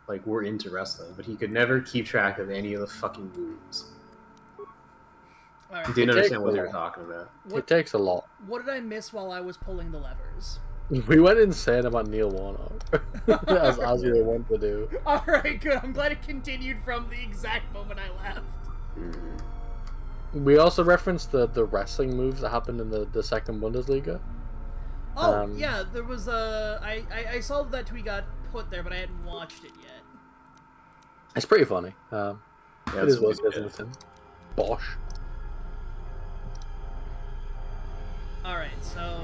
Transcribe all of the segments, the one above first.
Like, we're into wrestling, but he could never keep track of any of the fucking moves. Right. He didn't understand what they were talking about. It takes a lot. What did I miss while I was pulling the levers? We went insane about Neil Warnock, as you want to do. Alright, good. I'm glad it continued from the exact moment I left. We also referenced the wrestling moves that happened in the second Bundesliga. Oh, yeah, there was I saw that tweet got put there, but I hadn't watched it yet. It's pretty funny. Yeah, it is what it is. Bosh. Alright, so...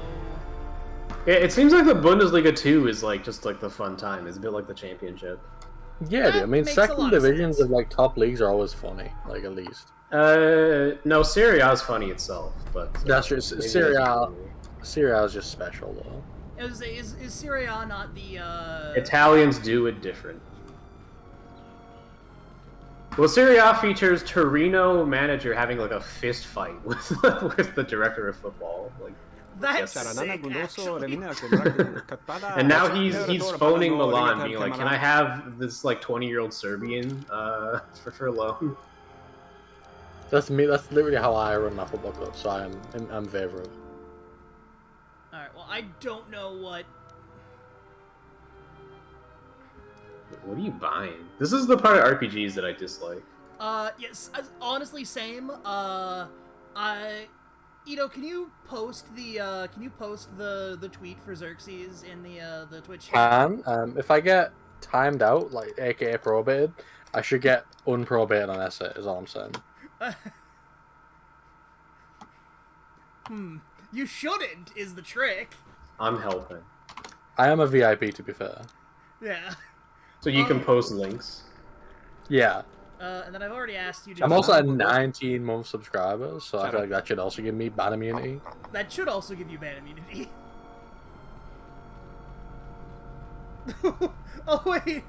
Yeah, it seems like the Bundesliga 2 is like just like the fun time. It's a bit like the championship. Yeah, dude. I mean, makes a second lot of divisions sense. of like top leagues are always funny, like at least. No, Serie A is funny itself, but That's just maybe Serie that's A. funny. Serie A is just special though. Is Serie A not the, Italians do it different. Well, Serie A features Torino manager having like a fist fight with with the director of football. Like, That's yes. sick, actually. And now he's phoning Milan, being like, "Can I have this like 20-year-old Serbian for loan?" That's me. That's literally how I run my football club. So I'm in favor of it. Alright, well, I don't know what... What are you buying? This is the part of RPGs that I dislike. Yes, honestly, same. Can you post the tweet for Xerxes in the Twitch chat? If I get timed out, like aka probated, I should get unprobated on essay. Is all I'm saying. You shouldn't, is the trick. I'm helping. I am a VIP, to be fair. Yeah. So you can post links. Yeah. And then I've already asked you to... I'm also at 19-month subscribers, so I feel like that should also give me ban immunity. That should also give you ban immunity. Oh, wait.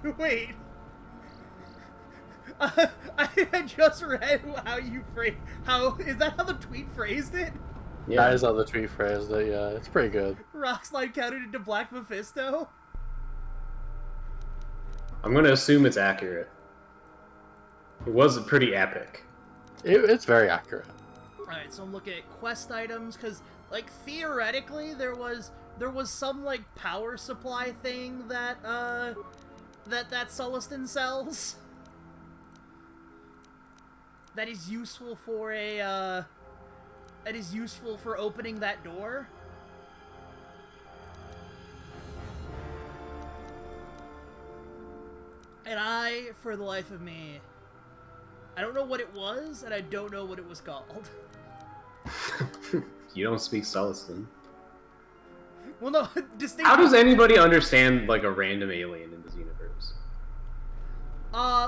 I just read how you phrase... Is that how the tweet phrased it? Yeah. That is how the tweet phrased it, yeah. It's pretty good. Rockslide counted into Black Mephisto? I'm gonna assume it's accurate. It was pretty epic. It's very accurate. Alright, so I'm looking at quest items, because, like, theoretically, there was some, like, power supply thing that Sullustan sells. That is useful for for opening that door. And for the life of me, I don't know what it was, and I don't know what it was called. You don't speak Sullustan. Well, no, distinctly. How does anybody understand like a random alien in this universe?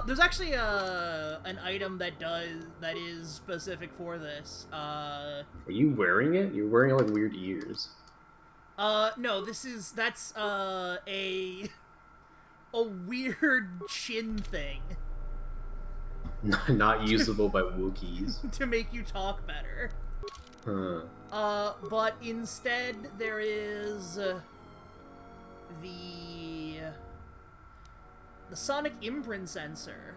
There's actually an item that is specific for this. Are you wearing it? You're wearing like weird ears. No, that's a weird chin thing. Not usable by Wookiees. To make you talk better. Huh. But instead there is the sonic imprint sensor,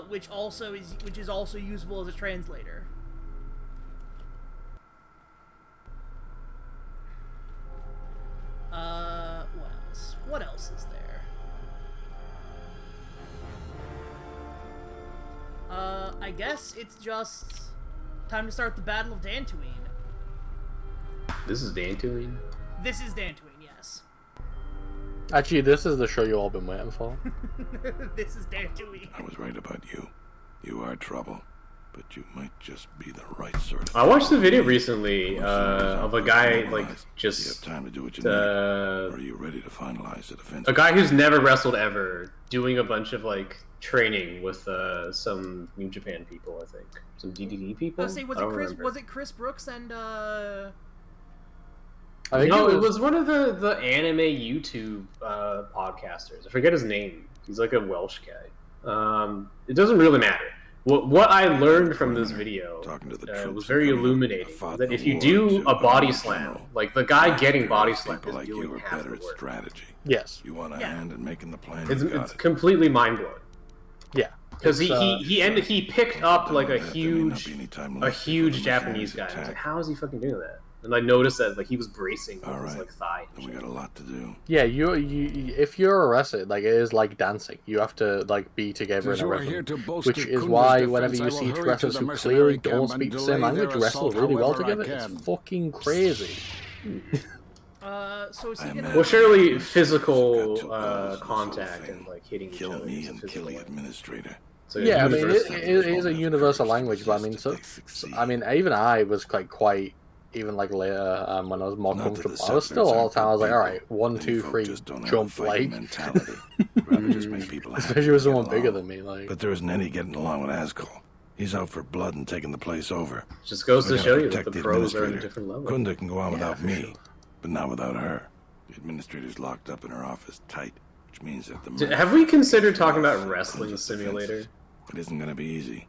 which is also usable as a translator. What else? What else is there? I guess it's just time to start the Battle of Dantooine. This is Dantooine? This is Dantooine, yes. Actually, this is the show you all been waiting for. This is Dantooine. I was right about you. You are trouble, but you might just be the right sort of... I watched a video recently of a guy like just you have time to do what you need, or are you ready to finalize the defense? a guy who's never wrestled ever doing a bunch of like training with some New Japan people, I think. Some DDT people? I was saying, was it Chris Brooks and I think No, it was one of the anime YouTube podcasters. I forget his name. He's like a Welsh guy. It doesn't really matter. What I learned from this video was very illuminating. That if you do a body slam, like the guy getting body slammed is doing half the work. Strategy. Yes. You want a hand in making the plan? It's completely mind blowing. Yeah. Because he picked up like a huge Japanese guy. I was like, how is he fucking doing that? And I noticed that like he was bracing with his like thigh. We got a lot to do. Yeah, you if you're a wrestler, like it is like dancing. You have to like be together in a rhythm, which is why whenever you see wrestlers who clearly don't speak the same language wrestle really well together, it's fucking crazy. So is he well, surely physical contact and like hitting each other me is a and physical kill the act. administrator. So Yeah, I mean it is a universal language, but I mean, even I was like quite. Even like later, when I was more comfortable, I was still all the time. I was like, all right, 1, 2, 3, jump, like. Especially with someone bigger than me, like. But there isn't any getting along with Ascol. He's out for blood and taking the place over. Just goes to show you that the pros are at a different level. Kunda can go on without me, but not without her. The administrator's locked up in her office tight, which means that the. Have we considered talking about Wrestling Simulator? It isn't going to be easy.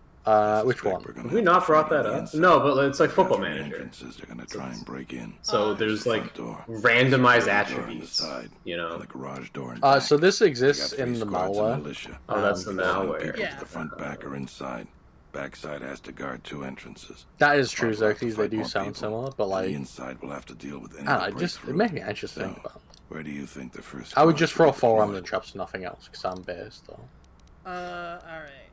Which one? Have we not brought that up? No, but it's like Football Manager. They're gonna try and break in. So there's like randomized attributes, you know. The garage door. So this exists in the malware. Oh, that's the malware. Yeah. The front, back, or inside. Backside has to guard 2 entrances. That is true, Xerxes. They do sound similar, but like. The inside will have to deal with any. I just it makes me anxious to think about. Where do you think the first? I would just throw 4 random traps to nothing else, because I'm based though. Alright.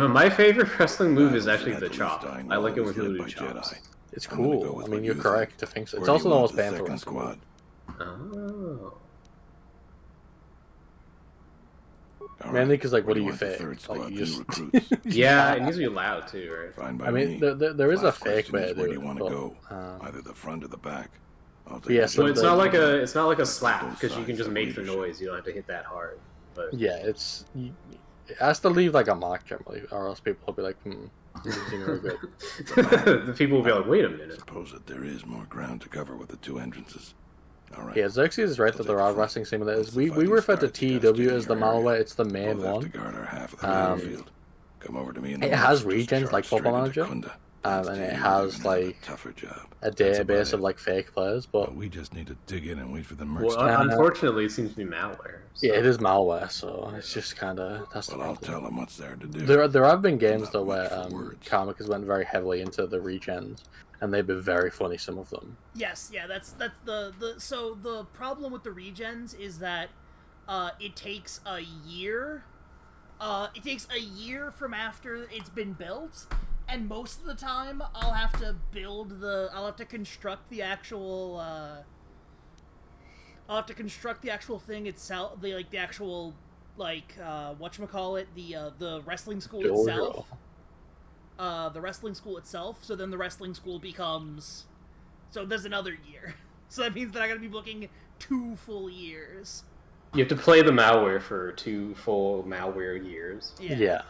My favorite wrestling move is actually the chop. I like it when people do chops. It's cool. I mean, you're correct to think so. It's also the most painful wrestling. Oh. Mainly because, like, what do you fake? Like, you just... Yeah, it needs to be loud too, right? I mean, there is a fake way to do Where it. do you want to go? Either the front or the back. Yeah, so it's not like a slap because you can just make the noise. You don't have to hit that hard. But yeah, it has to leave like a mark generally, or else people will be like, this isn't very good. The people will be like, wait a minute. Suppose that there is more ground to cover with the 2 entrances. All right. Yeah, Xerxes is right that there are wrestling simulators. We refer to TW as the malware. It's the main one. Come over to me. It has regens like Football Manager, and it has like a database of like fake players. But we just need to dig in and wait for the merch. Well, unfortunately, it seems to be malware. So. Yeah, it is malware, so it's just kind of that's the problem. I'll tell them what's there to do. There have been games though where Karmic has went very heavily into the regens, and they've been very funny. Some of them. Yes, yeah, that's so the problem with the regens is that it takes a year. It takes a year from after it's been built, and most of the time I'll have to construct the actual thing itself, the actual whatchamacallit, the wrestling school itself. The wrestling school itself, so then the wrestling school becomes... So there's another year. So that means that I gotta be looking 2 full years. You have to play the malware for 2 full malware years. Yeah.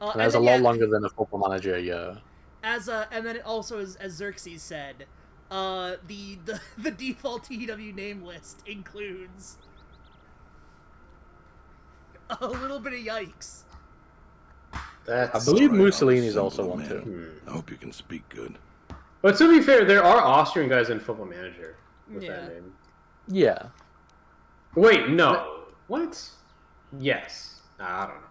And that's a lot longer than a Football Manager, yeah. And then it also, as Xerxes said, the default TW name list includes a little bit of yikes. I believe Mussolini's also one too. I hope you can speak good. But to be fair, there are Austrian guys in Football Manager with that name. Yeah. Wait, no. What? Yes. I don't know.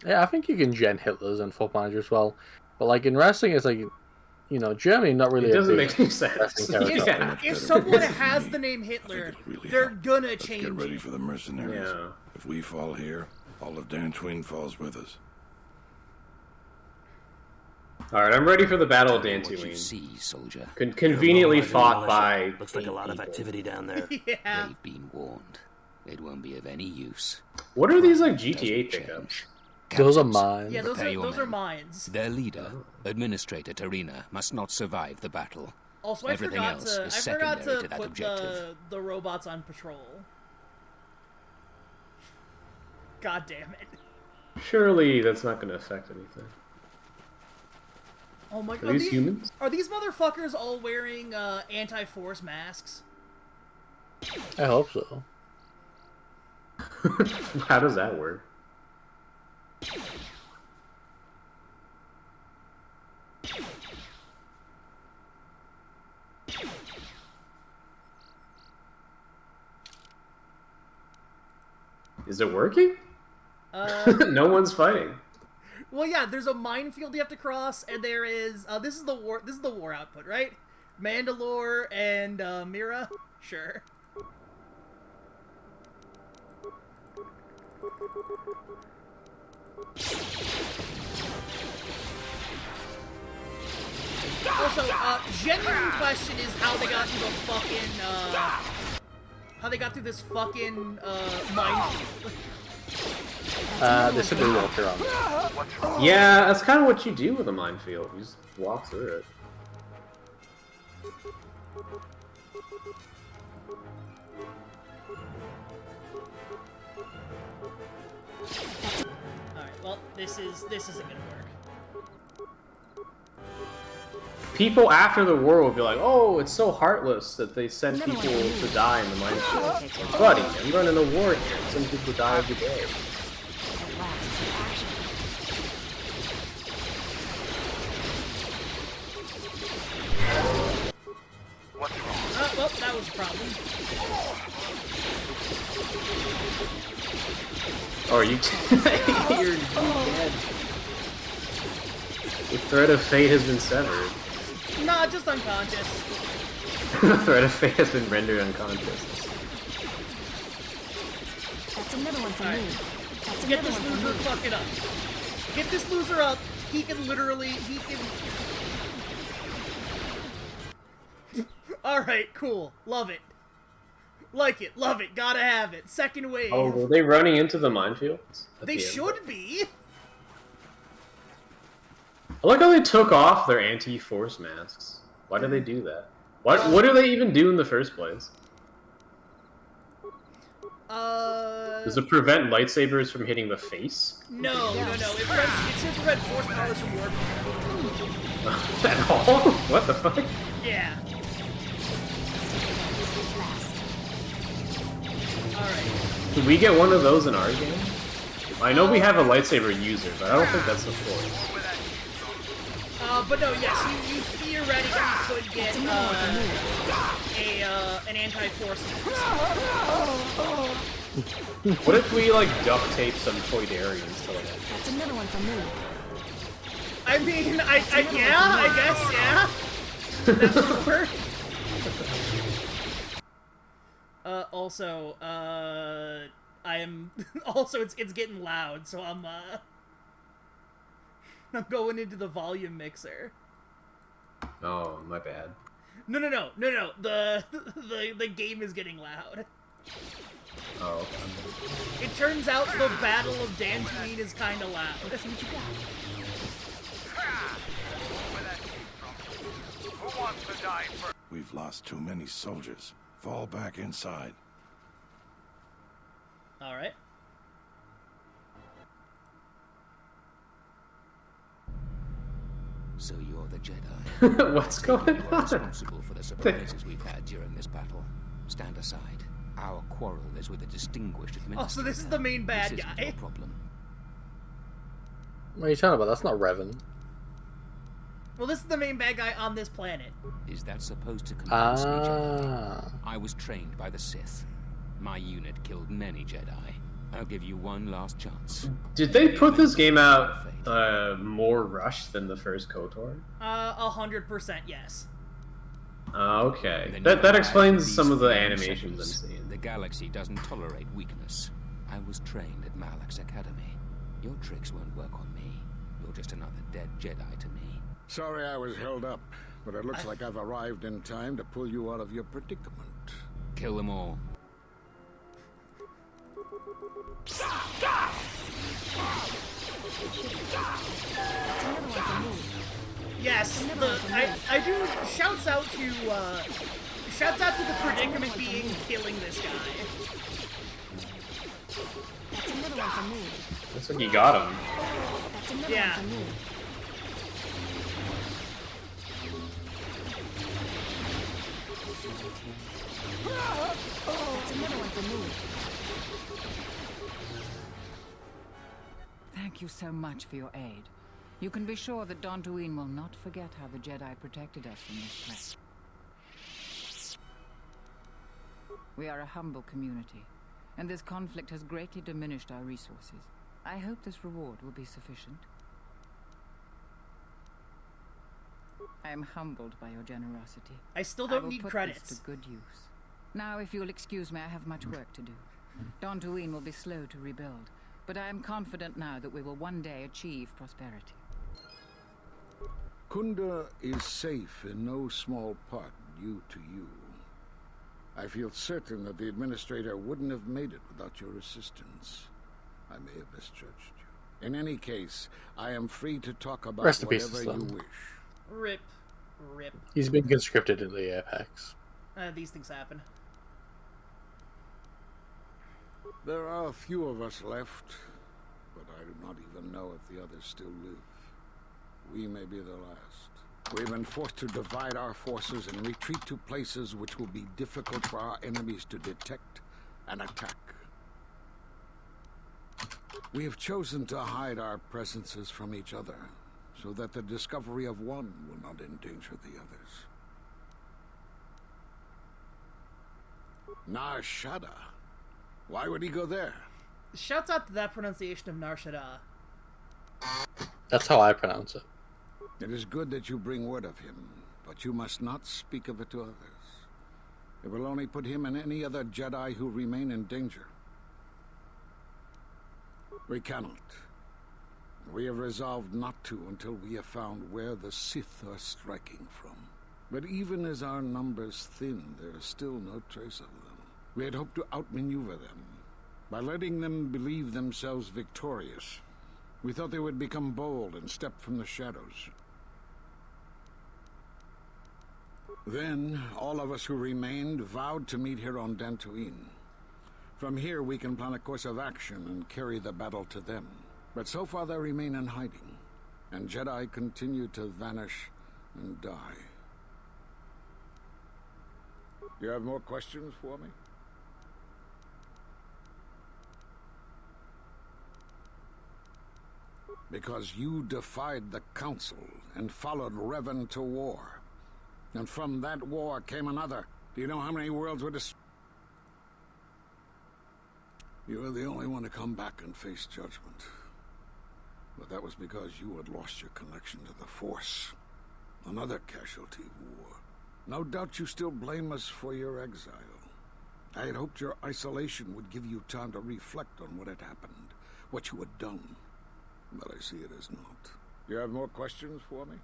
Yeah, I think you can gen Hitlers in Football Manager as well. But like in wrestling, it's like, you know, Germany not really. It doesn't make any sense. If someone has the name Hitler, they're gonna change. Get ready for the mercenaries. Yeah. If we fall here, all of Dantooine falls with us. Alright, I'm ready for the Battle of Dantooine. You see, soldier. Conveniently fought by... Looks like a lot of activity down there. Yeah. They've been warned. It won't be of any use. What are these, like, GTA pickups? Those are mines. Yeah, those are mines. Their leader, Administrator Tarina, must not survive the battle. Also, I forgot to put the robots on patrol. God damn it. Surely that's not going to affect anything. Oh my god. Are these humans? Are these motherfuckers all wearing anti-force masks? I hope so. How does that work? Is it working? No one's fighting. Well, yeah. There's a minefield you have to cross, and there is. This is the war. This is the war output, right? Mandalore and Mira. Sure. Also, genuine question is how they got through the fucking, how they got through this fucking, minefield. They should be walked around. Yeah, that's kind of what you do with a minefield. You just walk through it. Alright, well, this isn't gonna work. People after the war will be like, oh, it's so heartless that they sent people to die in the minefield. Buddy, I'm running a war here. Some people die every day. Well, that was a problem. Oh, are you you're dead. The thread of fate has been severed. Nah, just unconscious. The thread of fate has been rendered unconscious. That's another one for me. Get this loser fucking up. Get this loser up. He can literally, Alright, cool. Love it. Like it, love it, gotta have it. Second wave. Oh, were they running into the minefields? They should be. I like how they took off their anti-force masks. Why did they do that? What do they even do in the first place? Does it prevent lightsabers from hitting the face? No. It should prevent force powers from working. At all? What the fuck? Yeah. Alright. Can we get one of those in our game? I know we have a lightsaber user, but I don't think that's the force. But no, yes, you theoretically could get, an anti-force. What if we, like, duct tape some Toydarians to, like... That's another one for me. I mean, I guess, yeah. That would work. Also, I am... Also, it's getting loud, so I'm going into the volume mixer. Oh, my bad. No. The game is getting loud. Oh, okay. It turns out the Battle of Dantooine is kind of loud. We've lost too many soldiers. Fall back inside. Alright. So you're the Jedi. What's going on? Responsible for the surprises we've had during this battle. Stand aside. Our quarrel is with a distinguished administrator. Oh, so this is the main bad this guy. Isn't your problem. What are you talking about? That's not Revan. Well, this is the main bad guy on this planet. Is that supposed to convince me, Jedi? I was trained by the Sith. My unit killed many Jedi. I'll give you one last chance. Did they put this game out more rushed than the first KOTOR? 100% yes. Okay. That explains some of the animations I'm seeing. The galaxy doesn't tolerate weakness. I was trained at Malak's Academy. Your tricks won't work on me. You're just another dead Jedi to me. Sorry I was held up, but it looks like I've arrived in time to pull you out of your predicament. Kill them all. Yes, I do. Shouts out to the predicament being killing this guy. That's another one for me. Looks like you got him. That's another Yeah. one for me. you so much for your aid. You can be sure that Dantooine will not forget how the Jedi protected us from this threat. We are a humble community, and this conflict has greatly diminished our resources. I hope this reward will be sufficient. I am humbled by your generosity. I still don't need credits. This to good use. Now, if you'll excuse me, I have much work to do. Dantooine will be slow to rebuild, but I am confident now that we will one day achieve prosperity. Kunda is safe in no small part due to you. I feel certain that the Administrator wouldn't have made it without your assistance. I may have misjudged you. In any case, I am free to talk about whatever you wish. Rip. Rip. He's been conscripted into the Apex. These things happen. There are a few of us left, but I do not even know if the others still live. We may be the last. We've been forced to divide our forces and retreat to places which will be difficult for our enemies to detect and attack. We have chosen to hide our presences from each other, so that the discovery of one will not endanger the others. Nar Shaddaa. Why would he go there? Shouts out to that pronunciation of Nar Shaddaa. That's how I pronounce it. It is good that you bring word of him, but you must not speak of it to others. It will only put him and any other Jedi who remain in danger. We cannot. We have resolved not to until we have found where the Sith are striking from. But even as our numbers thin, there is still no trace of them. We had hoped to outmaneuver them. By letting them believe themselves victorious, we thought they would become bold and step from the shadows. Then, all of us who remained vowed to meet here on Dantooine. From here, we can plan a course of action and carry the battle to them. But so far, they remain in hiding, and Jedi continue to vanish and die. You have more questions for me? Because you defied the Council and followed Revan to war. And from that war came another. Do you know how many worlds were destroyed? You were the only one to come back and face judgment. But that was because you had lost your connection to the Force. Another casualty of war. No doubt you still blame us for your exile. I had hoped your isolation would give you time to reflect on what had happened, what you had done. But I see it as not. You have more questions for me?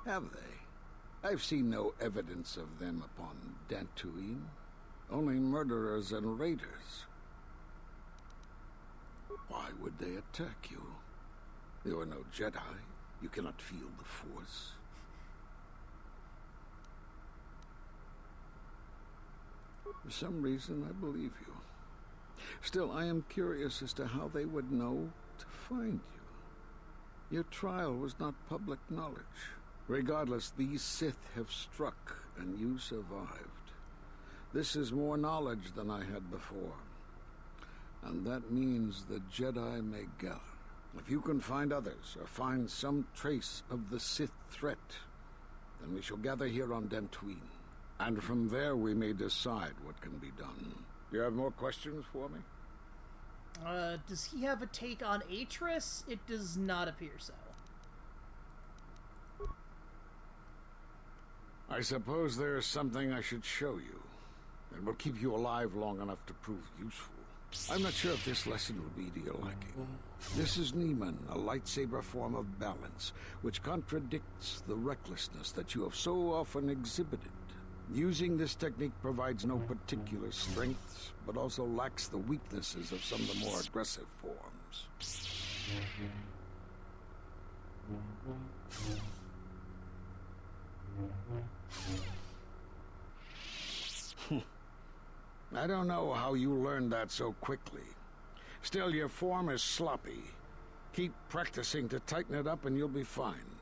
Have they? I've seen no evidence of them upon Dantooine. Only murderers and raiders. Why would they attack you? You are no Jedi. You cannot feel the Force. For some reason, I believe you. Still, I am curious as to how they would know to find you. Your trial was not public knowledge. Regardless, these Sith have struck, and you survived. This is more knowledge than I had before. And that means the Jedi may gather. If you can find others, or find some trace of the Sith threat, then we shall gather here on Dantooine. And from there we may decide what can be done. You have more questions for me? Does he have a take on Atris? It does not appear so. I suppose there is something I should show you. It will keep you alive long enough to prove useful. I'm not sure if this lesson will be to your liking. This is Niemann, a lightsaber form of balance, which contradicts the recklessness that you have so often exhibited. Using this technique provides no particular strengths, but also lacks the weaknesses of some of the more aggressive forms. I don't know how you learned that so quickly. Still, your form is sloppy. Keep practicing to tighten it up and you'll be fine.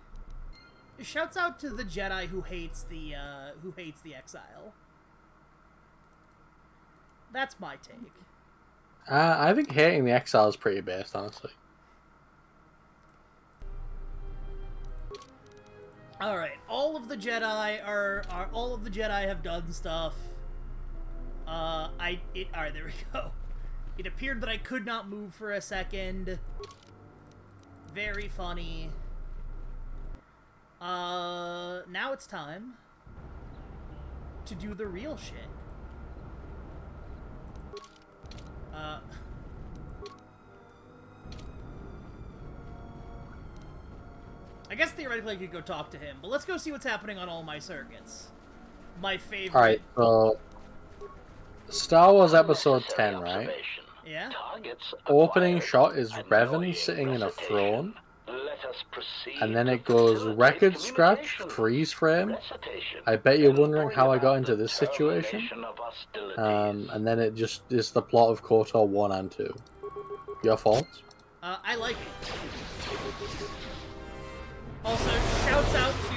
Shouts out to the Jedi who hates the exile. That's my take. I think hating the Exile is pretty based, honestly. All right, all of the Jedi all of the Jedi have done stuff. All right, there we go. It appeared that I could not move for a second. Very funny. Now it's time to do the real shit. I guess theoretically I could go talk to him, but let's go see what's happening on all my circuits. My favorite. Alright, so Star Wars Episode 10, right? Yeah? Opening shot is Revan sitting in a throne. And then it goes record scratch, freeze frame. I bet you're wondering how I got into this situation. And then it just is the plot of KOTOR 1 and 2. Your thoughts? I like it. Also, shouts out to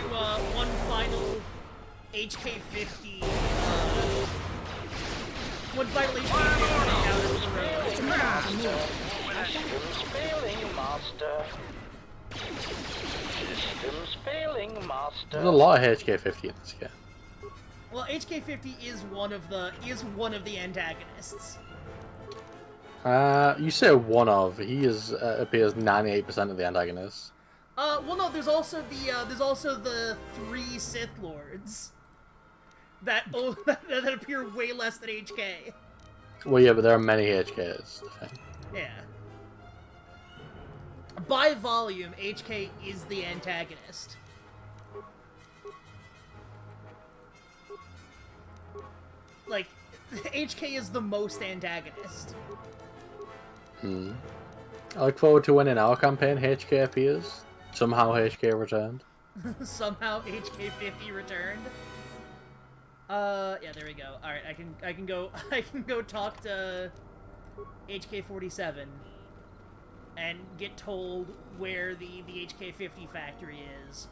one final HK50. One final HK50 out of the road. It's a minimum for me. Systems failing, Master. Systems failing, Master. There's a lot of HK50 in this game. Well, HK50 is one of the antagonists. You say one of. He appears 98% of the antagonists. Well, no. There's also the 3 Sith Lords that that appear way less than HK. Well, yeah, but there are many HKs. The thing. Yeah. By volume, HK is the antagonist. Like, HK is the most antagonist. I look forward to when in our campaign HK appears. Somehow HK returned. Somehow HK50 returned. Yeah, there we go. All right, I can go talk to HK47 and get told where the HK50 factory is.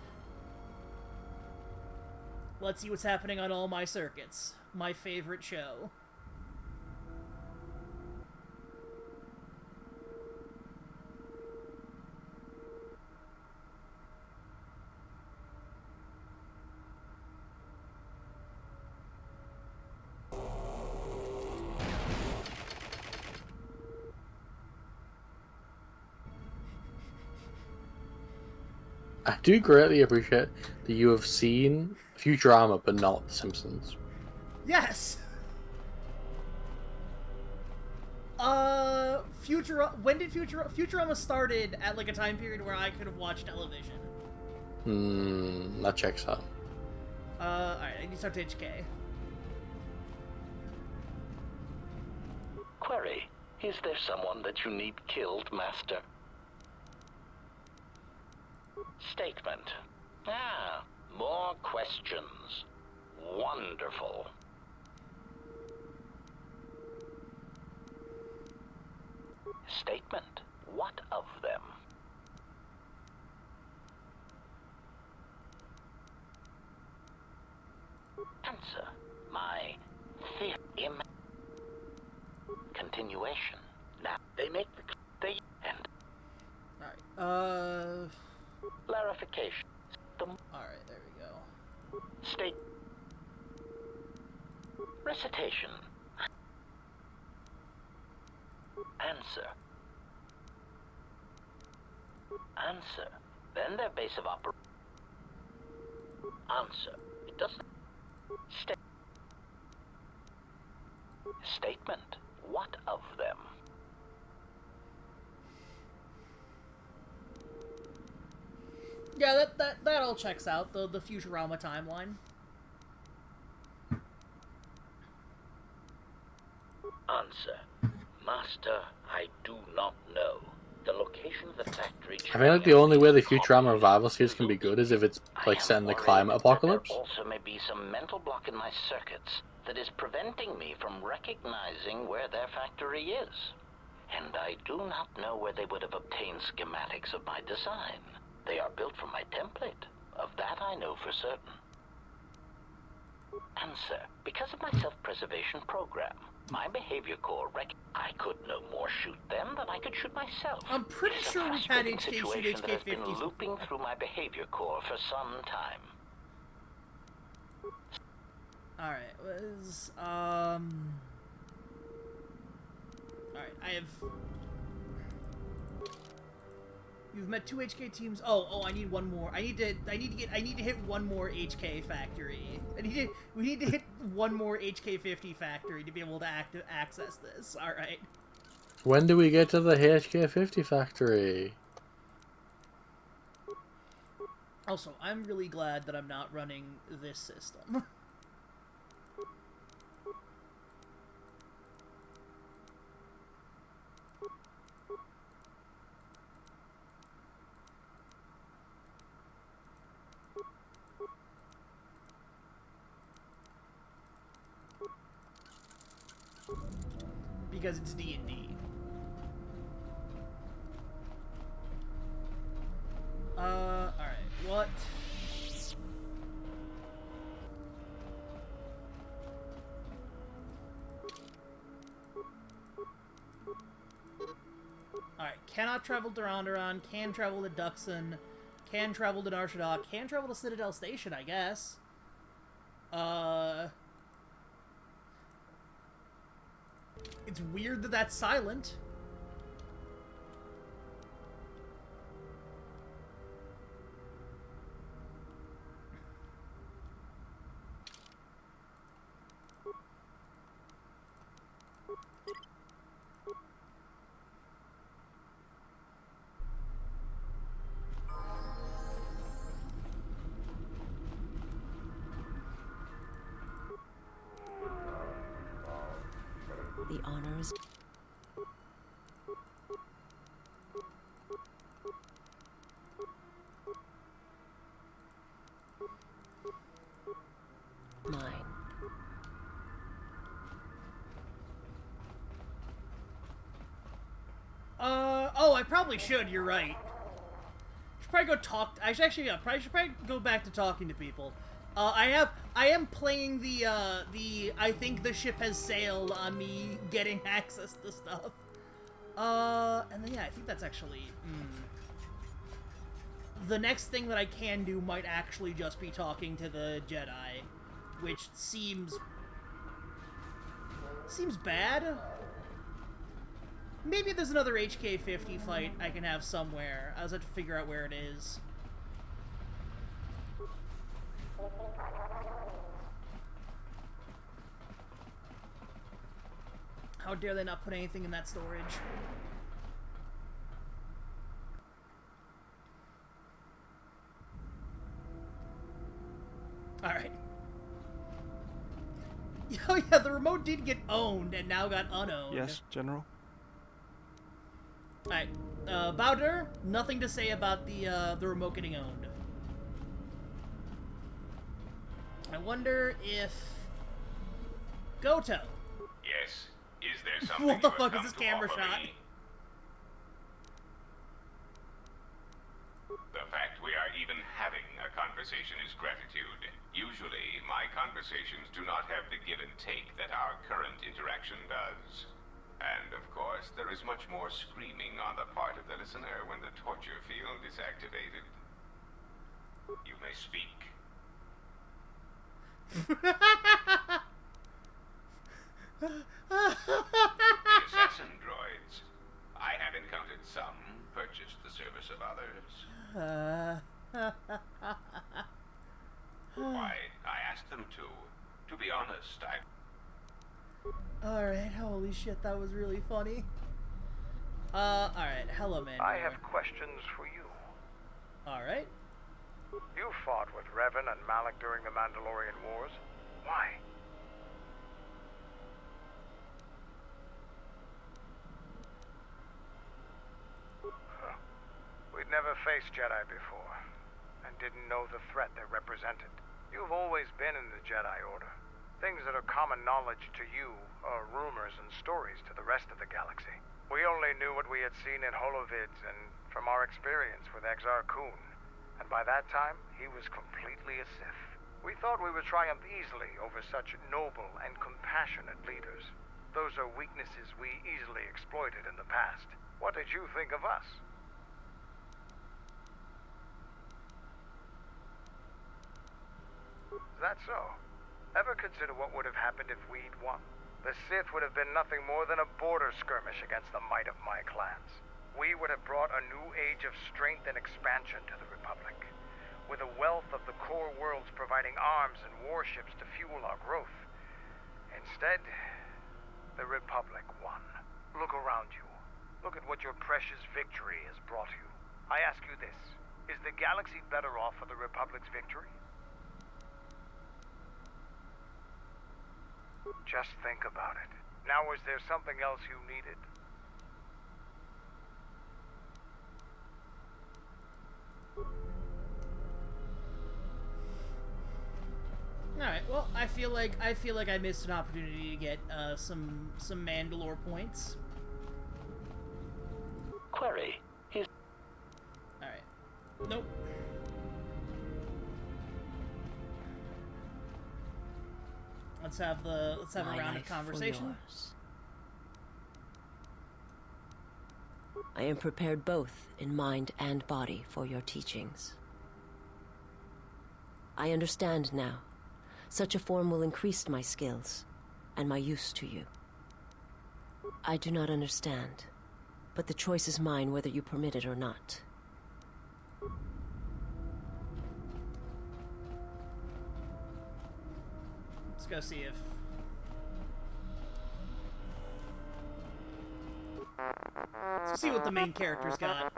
Let's see what's happening on all my circuits. My favorite show. I do greatly appreciate that you have seen Futurama, but not The Simpsons. Yes. When did Futurama started at like a time period where I could have watched television? That checks out. Alright, I need to talk to HK. Query: is there someone that you need killed, Master? Statement: ah, more questions. Wonderful. Statement: what of them? Answer: my theory. Continuation. Now they make the end. Alright, clarification. Alright, there we go. State. Recitation. Answer. Answer. Then their base of operation. Answer. It doesn't. Statement. What of them? Yeah, that all checks out, the Futurama timeline. Answer. Master, I do not know. The location of the factory... I feel like the only way the Futurama revival series can be good is if it's, like, set in the climate apocalypse. There also may be some mental block in my circuits that is preventing me from recognizing where their factory is. And I do not know where they would have obtained schematics of my design. They are built from my template. Of that I know for certain. Answer. Because of my self-preservation program, My behavior core I could no more shoot them than I could shoot myself. I'm pretty sure we've had HK shoot HK-50s that has been looping through my behavior core for some time. Alright, Alright, I have... You've met 2 HK teams. Oh, I need one more. I need to hit one more HK factory. We need to hit one more HK-50 factory to be able to access this. All right. When do we get to the HK-50 factory? Also, I'm really glad that I'm not running this system. Because it's D&D. Alright, what? Alright, cannot travel to Ronderon, can travel to Duxon, can travel to Nar Shaddaa, can travel to Citadel Station, I guess. It's weird that that's silent. The honors. Mine. Oh, I probably should, you're right. Should probably go talk. I should actually, yeah, should probably go back to talking to people. I am playing the I think the ship has sailed on me getting access to stuff. And then, yeah, I think that's actually, the next thing that I can do might actually just be talking to the Jedi, which seems bad. Maybe there's another HK-50 fight I can have somewhere. I just have to figure out where it is. How dare they not put anything in that storage? Alright. Oh yeah, the remote did get owned and now got unowned. Yes, General? Alright. Bowder, nothing to say about the remote getting owned. I wonder if... Goto. Yes. Is there something what the fuck is this camera shot? Me? The fact we are even having a conversation is gratitude. Usually, my conversations do not have the give and take that our current interaction does. And, of course, there is much more screaming on the part of the listener when the torture field is activated. You may speak. The assassin droids. I have encountered some, purchased the service of others. Why, I asked them to. To be honest, Alright, holy shit, that was really funny. Alright, hello, man. I have questions for you. Alright. You fought with Revan and Malak during the Mandalorian Wars. Why? Huh. We'd never faced Jedi before, and didn't know the threat they represented. You've always been in the Jedi Order. Things that are common knowledge to you are rumors and stories to the rest of the galaxy. We only knew what we had seen in holovids and from our experience with Exar Kun. And by that time, he was completely a Sith. We thought we would triumph easily over such noble and compassionate leaders. Those are weaknesses we easily exploited in the past. What did you think of us? Is that so? Ever consider what would have happened if we'd won? The Sith would have been nothing more than a border skirmish against the might of my clans. We would have brought a new age of strength and expansion to the Republic, with a wealth of the core worlds providing arms and warships to fuel our growth. Instead, the Republic won. Look around you. Look at what your precious victory has brought you. I ask you this, is the galaxy better off for the Republic's victory? Just think about it. Now, is there something else you needed? Alright, well, I feel like I missed an opportunity to get some Mandalore points. Query. Alright. Nope. Let's have a round of conversation. I am prepared both in mind and body for your teachings. I understand now. Such a form will increase my skills and my use to you. I do not understand, but the choice is mine whether you permit it or not. Let's go see if... Let's see what the main character's got.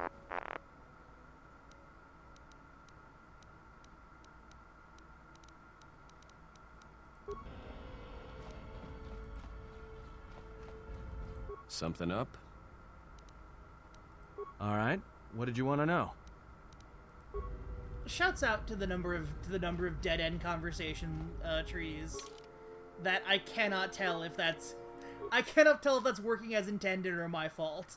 Something up? All right. What did you want to know? Shouts out to the number of dead end conversation trees that I cannot tell if that's working as intended or my fault.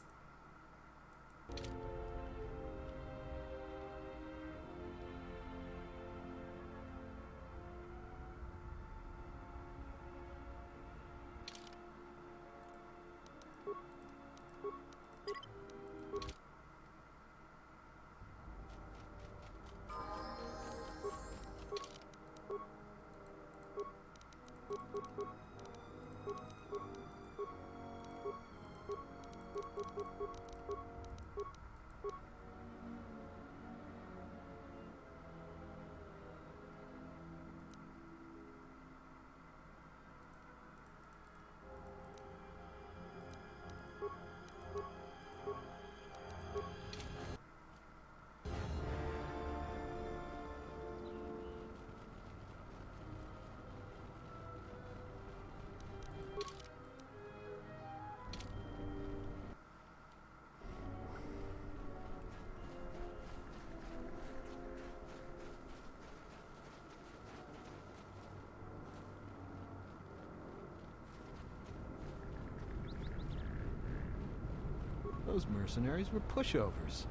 Those mercenaries were pushovers.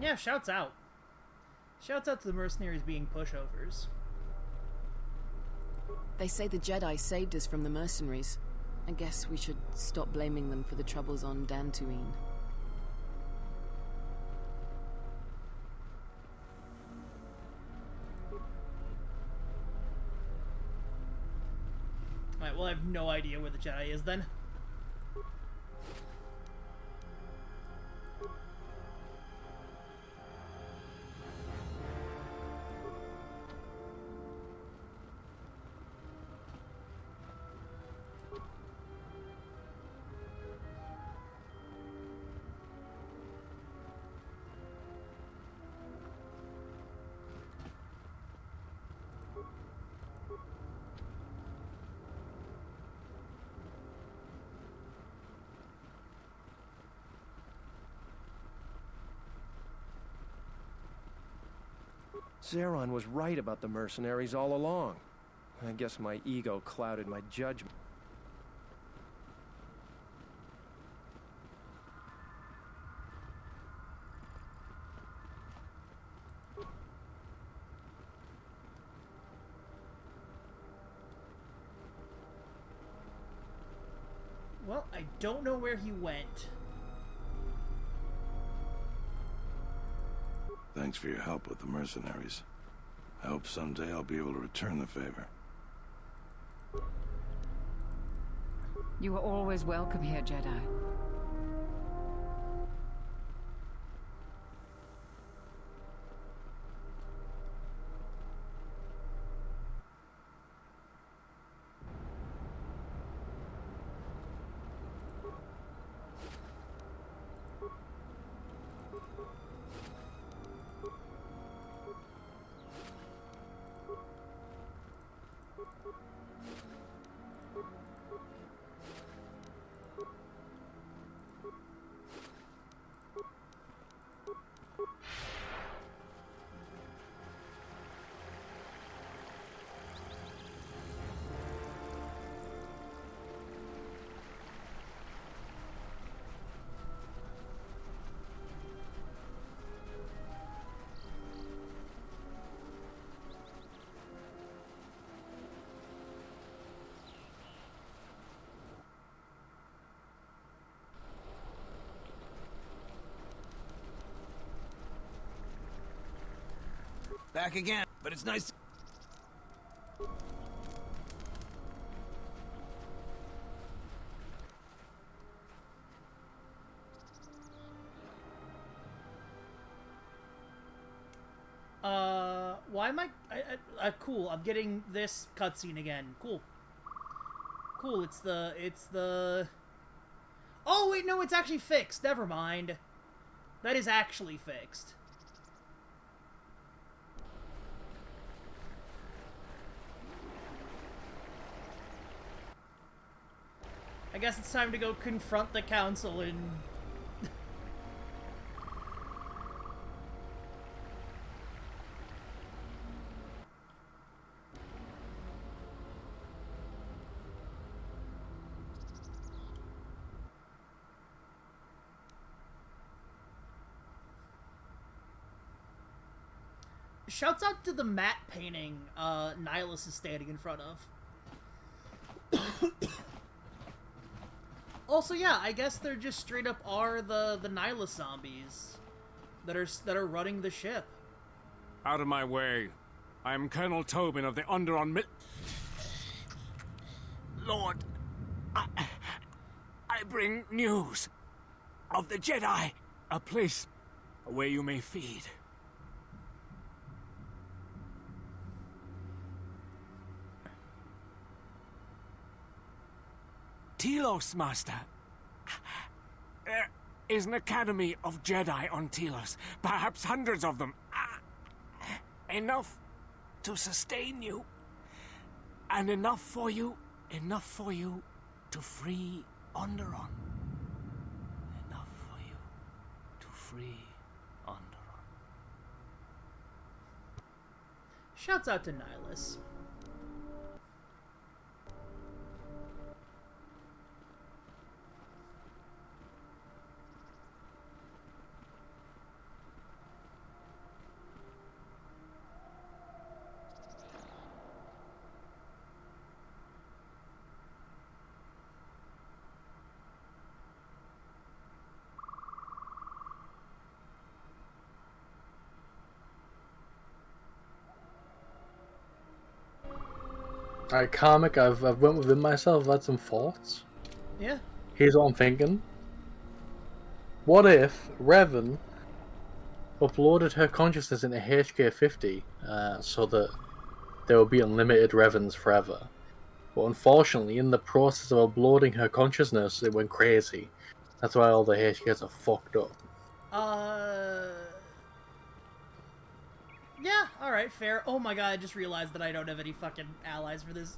Yeah, shouts out. Shouts out to the mercenaries being pushovers. They say the Jedi saved us from the mercenaries. I guess we should stop blaming them for the troubles on Dantooine. Alright, well I have no idea where the Jedi is then. Zeron was right about the mercenaries all along. I guess my ego clouded my judgment. Well, I don't know where he went. Thanks for your help with the mercenaries. I hope someday I'll be able to return the favor. You are always welcome here, Jedi. Back again, but it's nice. Why am cool, I'm getting this cutscene again. Cool. Cool, it's the... Oh, wait, no, it's actually fixed. Never mind. That is actually fixed. I guess it's time to go confront the council and... Shouts out to the matte painting Nihilus is standing in front of. Also, yeah, I guess they're just straight up are the Nihilus zombies that are running the ship. Out of my way. I am Colonel Tobin of the Onderon Lord, I bring news of the Jedi, a place where you may feed. Telos, Master. There is an academy of Jedi on Telos. Perhaps hundreds of them. Enough to sustain you. And enough for you to free Onderon. Enough for you to free Onderon. Shouts out to Nihilus. Alright, Karmic, I've went within myself, I've had some thoughts. Yeah. Here's what I'm thinking. What if Revan uploaded her consciousness into HK50 so that there will be unlimited Revans forever? But unfortunately, in the process of uploading her consciousness, it went crazy. That's why all the HKs are fucked up. Yeah, alright, fair. Oh my god, I just realized that I don't have any fucking allies for this.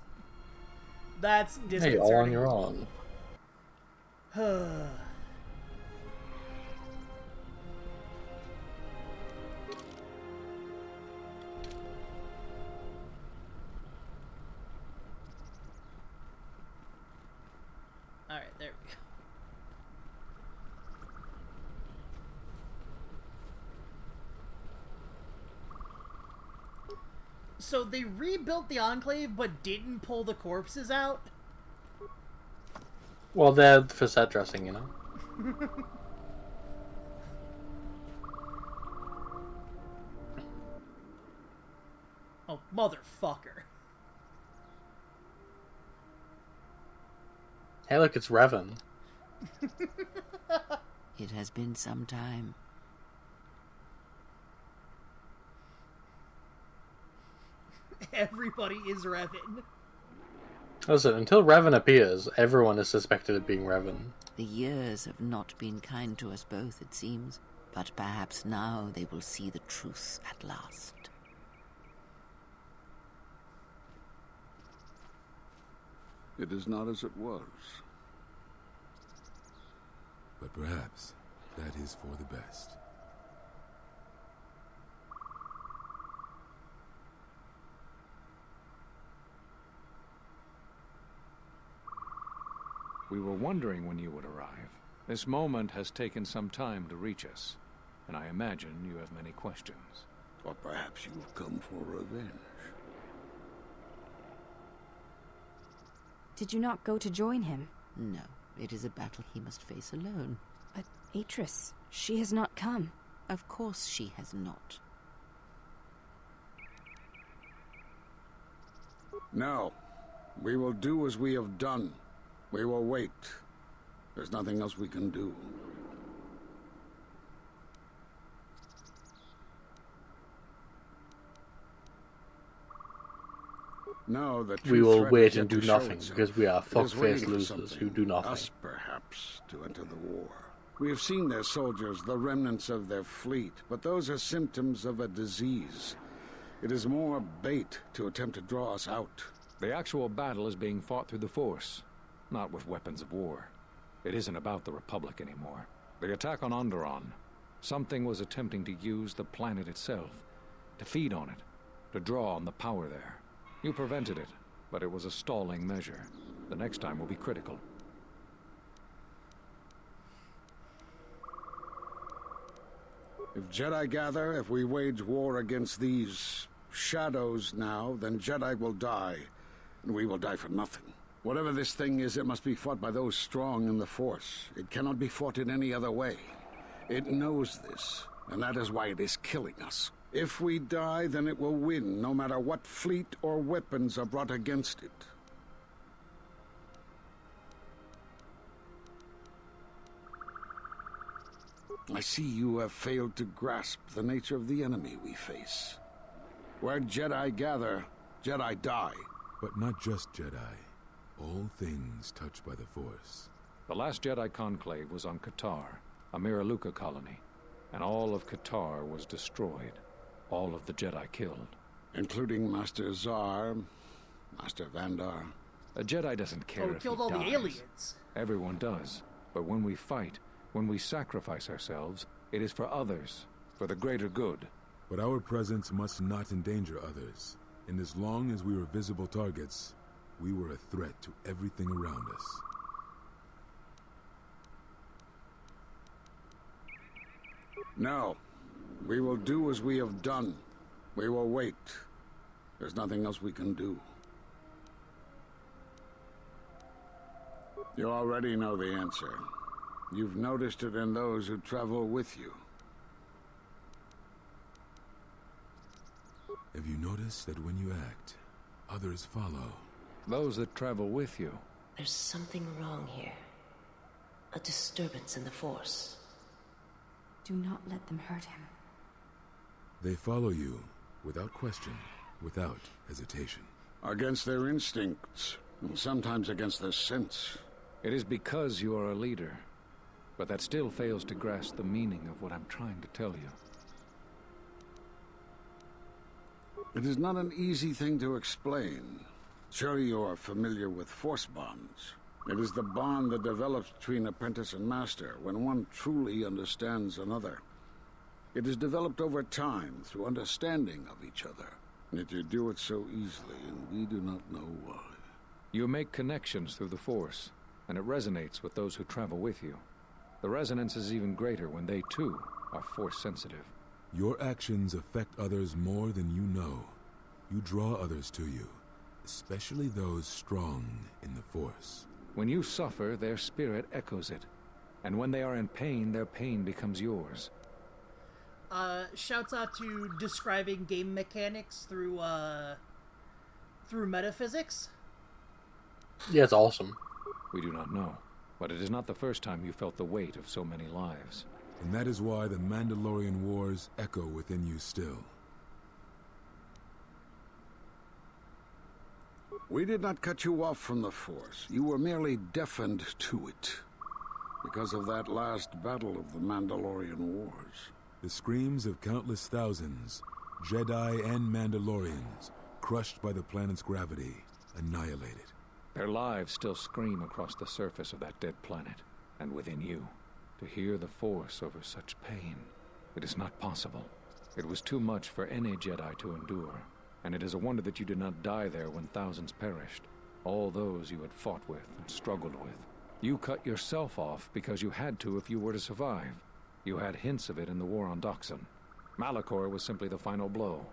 That's disconcerting. Hey, all on your own. Alright, there we go. So they rebuilt the Enclave, but didn't pull the corpses out? Well, they're for set dressing, you know? Oh, motherfucker. Hey, look, it's Revan. It has been some time. Everybody is Revan. Listen, until Revan appears, everyone is suspected of being Revan. The years have not been kind to us both, it seems. But perhaps now they will see the truth at last. It is not as it was. But perhaps that is for the best. We were wondering when you would arrive. This moment has taken some time to reach us, and I imagine you have many questions. Or perhaps you've come for revenge. Did you not go to join him? No, it is a battle he must face alone. But Atris, she has not come. Of course she has not. No. We will do as we have done. We will wait. There's nothing else we can do. No, the we will wait and do nothing, because we are fuck-faced losers who do nothing. Us, perhaps, to enter the war. We have seen their soldiers, the remnants of their fleet, but those are symptoms of a disease. It is more bait to attempt to draw us out. The actual battle is being fought through the Force, not with weapons of war. It isn't about the Republic anymore. The attack on Onderon, something was attempting to use the planet itself, to feed on it, to draw on the power there. You prevented it, but it was a stalling measure. The next time will be critical. If Jedi gather, if we wage war against these shadows now, then Jedi will die, and we will die for nothing. Whatever this thing is, it must be fought by those strong in the Force. It cannot be fought in any other way. It knows this, and that is why it is killing us. If we die, then it will win, no matter what fleet or weapons are brought against it. I see you have failed to grasp the nature of the enemy we face. Where Jedi gather, Jedi die. But not just Jedi. All things touched by the Force. The last Jedi Conclave was on Katar, a Miraluka colony, and all of Katar was destroyed. All of the Jedi killed. Including Master Zar, Master Vandar. A Jedi doesn't care if he killed all dies. the aliens. Everyone does. But when we fight, when we sacrifice ourselves, it is for others, for the greater good. But our presence must not endanger others. And as long as we were visible targets, we were a threat to everything around us. No. We will do as we have done. We will wait. There's nothing else we can do. You already know the answer. You've noticed it in those who travel with you. Have you noticed that when you act, others follow? Those that travel with you. There's something wrong here. A disturbance in the Force. Do not let them hurt him. They follow you, without question, without hesitation. Against their instincts, and sometimes against their sense. It is because you are a leader. But that still fails to grasp the meaning of what I'm trying to tell you. It is not an easy thing to explain. Surely you are familiar with Force bonds. It is the bond that develops between apprentice and master when one truly understands another. It is developed over time through understanding of each other. Yet you do it so easily, and we do not know why. You make connections through the Force, and it resonates with those who travel with you. The resonance is even greater when they, too, are Force-sensitive. Your actions affect others more than you know. You draw others to you, especially those strong in the Force. When you suffer, their spirit echoes it. And when they are in pain, their pain becomes yours. Shouts out to describing game mechanics through metaphysics. Yeah, it's awesome. We do not know, but it is not the first time you felt the weight of so many lives. And that is why the Mandalorian Wars echo within you still. We did not cut you off from the Force. You were merely deafened to it. Because of that last battle of the Mandalorian Wars. The screams of countless thousands, Jedi and Mandalorians, crushed by the planet's gravity, annihilated. Their lives still scream across the surface of that dead planet, and within you. To hear the Force over such pain, it is not possible. It was too much for any Jedi to endure, and it is a wonder that you did not die there when thousands perished. All those you had fought with and struggled with. You cut yourself off because you had to if you were to survive. You had hints of it in the war on Doxon. Malachor was simply the final blow.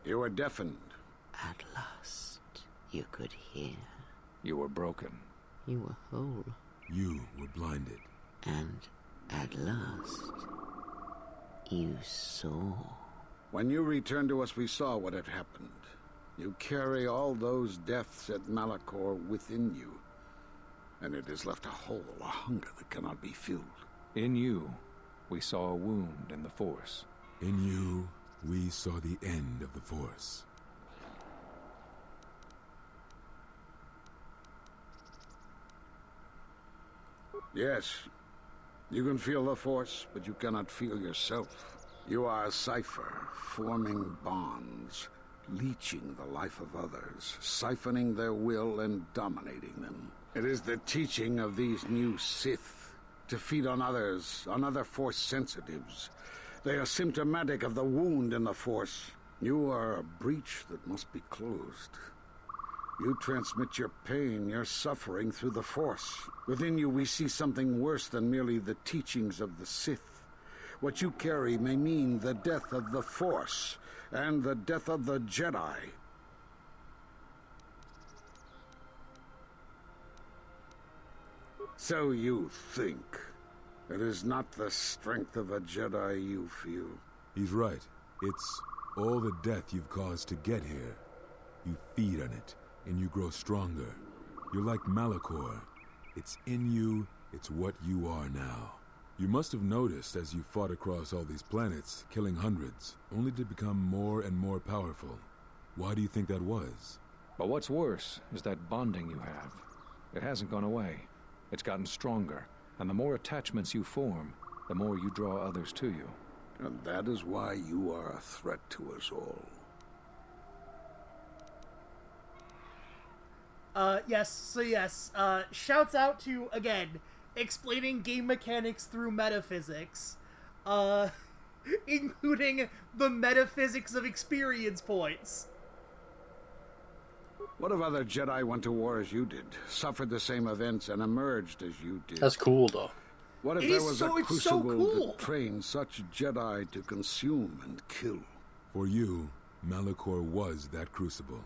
You were deafened. At last, you could hear. You were broken. You were whole. You were blinded. And at last, you saw. When you returned to us, we saw what had happened. You carry all those deaths at Malachor within you. And it has left a hole, a hunger that cannot be filled. In you, we saw a wound in the Force. In you, we saw the end of the Force. Yes, you can feel the Force, but you cannot feel yourself. You are a cipher, forming bonds, leeching the life of others, siphoning their will and dominating them. It is the teaching of these new Sith to feed on others, on other Force sensitives. They are symptomatic of the wound in the Force. You are a breach that must be closed. You transmit your pain, your suffering through the Force. Within you we see something worse than merely the teachings of the Sith. What you carry may mean the death of the Force, and the death of the Jedi. So you think. It is not the strength of a Jedi you feel. He's right. It's all the death you've caused to get here. You feed on it, and you grow stronger. You're like Malachor. It's in you, it's what you are now. You must have noticed as you fought across all these planets, killing hundreds, only to become more and more powerful. Why do you think that was? But what's worse is that bonding you have. It hasn't gone away. It's gotten stronger, and the more attachments you form, the more you draw others to you. And that is why you are a threat to us all. Yes, shouts out to, again, explaining game mechanics through metaphysics, including the metaphysics of experience points. What if other Jedi went to war as you did, suffered the same events, and emerged as you did? That's cool, though. What if there was a crucible that trained such Jedi to consume and kill? For you, Malachor was that crucible.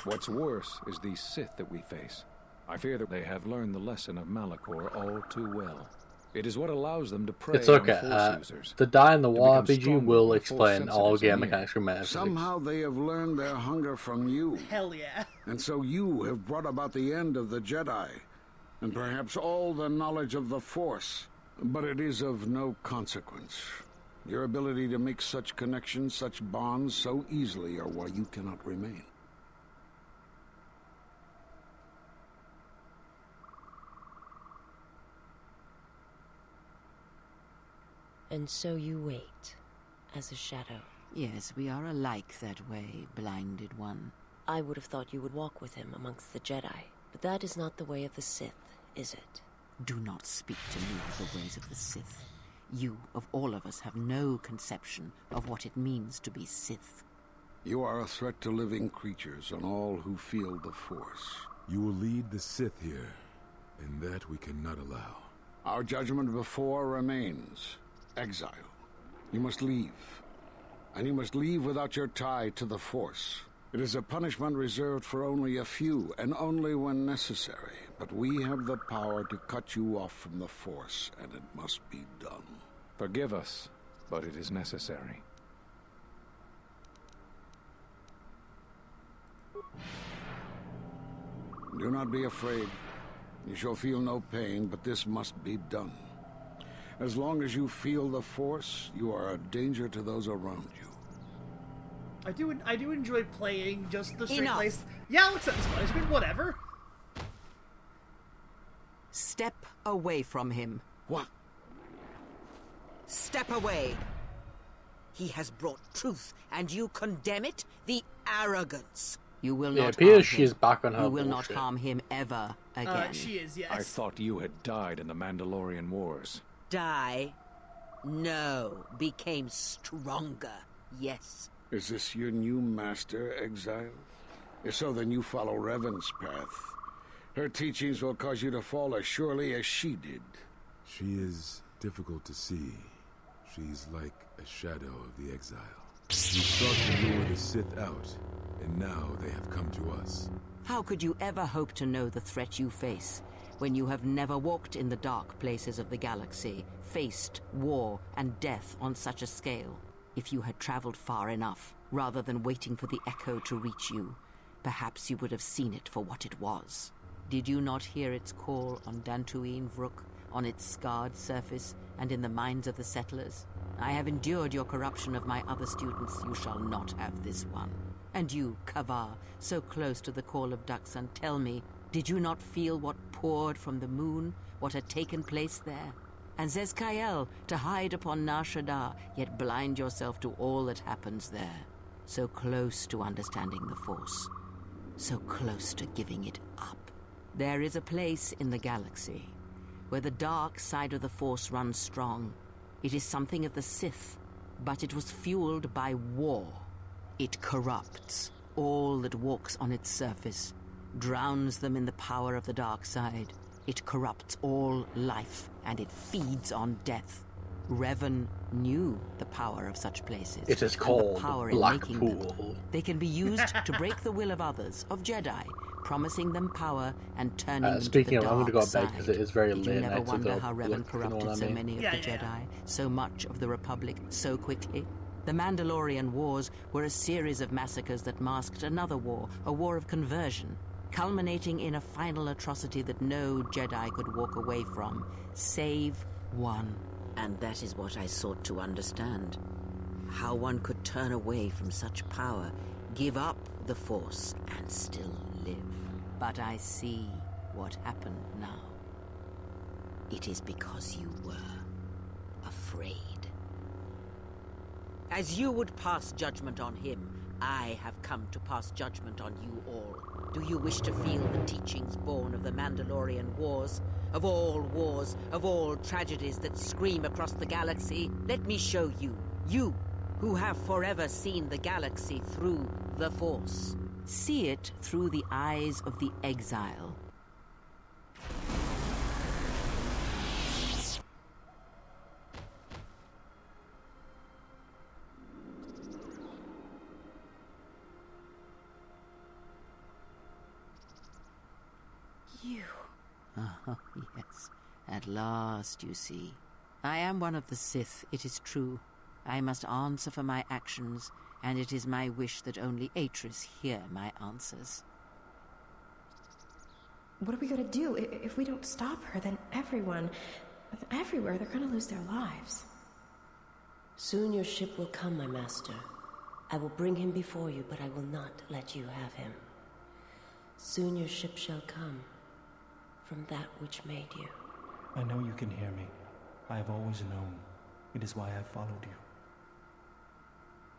What's worse is these Sith that we face. I fear that they have learned the lesson of Malachor all too well. It is what allows them to prey it's okay. on Force users. The Die in the Wall RPG will explain all game mechanics from metaphysics. Somehow they have learned their hunger from you. Hell yeah. And so you have brought about the end of the Jedi, and perhaps all the knowledge of the Force. But it is of no consequence. Your ability to make such connections, such bonds so easily are why you cannot remain. And so you wait, as a shadow. Yes, we are alike that way, blinded one. I would have thought you would walk with him amongst the Jedi, but that is not the way of the Sith, is it? Do not speak to me of the ways of the Sith. You, of all of us, have no conception of what it means to be Sith. You are a threat to living creatures and all who feel the Force. You will lead the Sith here, and that we cannot allow. Our judgment before remains. Exile. You must leave. And you must leave without your tie to the Force. It is a punishment reserved for only a few, and only when necessary. But we have the power to cut you off from the Force, and it must be done. Forgive us, but it is necessary. Do not be afraid. You shall feel no pain, but this must be done. As long as you feel the Force, you are a danger to those around you. I do enjoy playing just the straight-laced... Yeah, I'll accept this punishment, whatever. Step away from him. What? Step away. He has brought truth, and you condemn it? The arrogance. You will not harm him. She's back on her You will bullshit. not harm him ever again. She is, yes. I thought you had died in the Mandalorian Wars. Die? No. Became stronger. Yes. Is this your new master, Exile? If so, then you follow Revan's path. Her teachings will cause you to fall as surely as she did. She is difficult to see. She's like a shadow of the Exile. We sought to lure the Sith out, and now they have come to us. How could you ever hope to know the threat you face when you have never walked in the dark places of the galaxy, faced war and death on such a scale? If you had traveled far enough, rather than waiting for the echo to reach you, perhaps you would have seen it for what it was. Did you not hear its call on Dantooine Vrook, on its scarred surface, and in the minds of the settlers? I have endured your corruption of my other students. You shall not have this one. And you, Kavar, so close to the call of Daxan, tell me, did you not feel what poured from the moon, what had taken place there? And Zez-Kaiel, to hide upon Nar Shaddaa, yet blind yourself to all that happens there. So close to understanding the Force. So close to giving it up. There is a place in the galaxy where the dark side of the Force runs strong. It is something of the Sith, but it was fueled by war. It corrupts all that walks on its surface, drowns them in the power of the dark side. It corrupts all life, and it feeds on death. Revan knew the power of such places. It is called the power Blackpool. In making them. They can be used to break the will of others, of Jedi, promising them power and turning them speaking to the of, I'm going to go dark to bed because it is very Did late. you never night to wonder go how look, Revan corrupted so many of the Jedi, so much of the Republic, so quickly? The Mandalorian Wars were a series of massacres that masked another war, a war of conversion, culminating in a final atrocity that no Jedi could walk away from, save one. And that is what I sought to understand. How one could turn away from such power, give up the Force, and still live. But I see what happened now. It is because you were afraid. As you would pass judgment on him, I have come to pass judgment on you all. Do you wish to feel the teachings born of the Mandalorian Wars? Of all tragedies that scream across the galaxy? Let me show you. You, who have forever seen the galaxy through the Force. See it through the eyes of the Exile. You. Oh, yes. At last, you see. I am one of the Sith, it is true. I must answer for my actions, and it is my wish that only Atris hear my answers. What are we gonna do? If we don't stop her, then everyone, everywhere, they're gonna lose their lives. Soon your ship will come, my master. I will bring him before you, but I will not let you have him. Soon your ship shall come from that which made you. I know you can hear me. I have always known. It is why I followed you.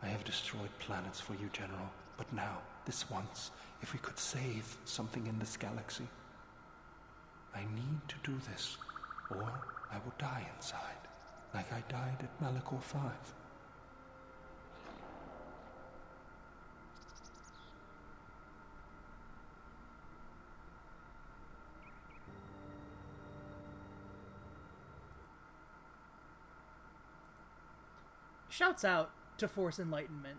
I have destroyed planets for you, General. But now, this once, if we could save something in this galaxy. I need to do this, or I will die inside, like I died at Malachor 5. Shouts out to Force Enlightenment.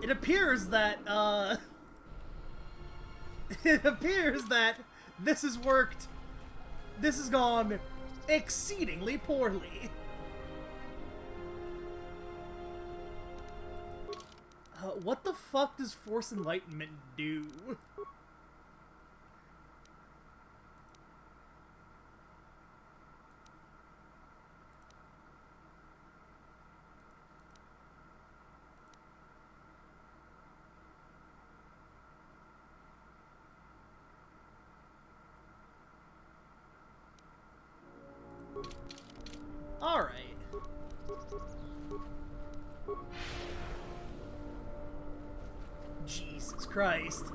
It appears that, it appears that this has worked. This has gone exceedingly poorly. What the fuck does Force Enlightenment do? Alright. Jesus Christ.